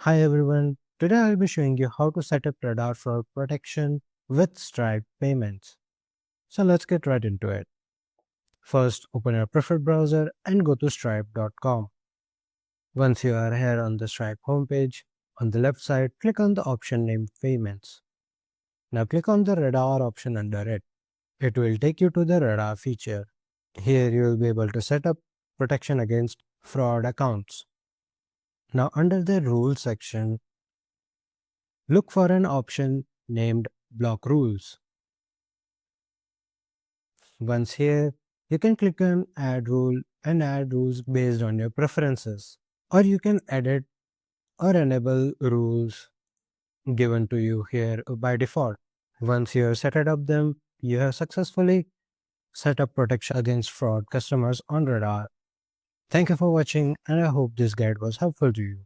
Hi everyone, today I'll be showing you how to set up radar fraud protection with Stripe payments. So let's get right into it. First, open your preferred browser and go to stripe.com. Once you are here on the Stripe homepage, on the left side, click on the option named Payments. Now click on the radar option under it. It will take you to the radar feature. Here you will be able to set up protection against fraud accounts. Now under the rules section, look for an option named Block Rules. Once here, you can click on Add Rule and add rules based on your preferences. Or you can edit or enable rules given to you here by default. Once you have set it up them, you have successfully set up protection against fraud customers on Radar. Thank you for watching and I hope this guide was helpful to you.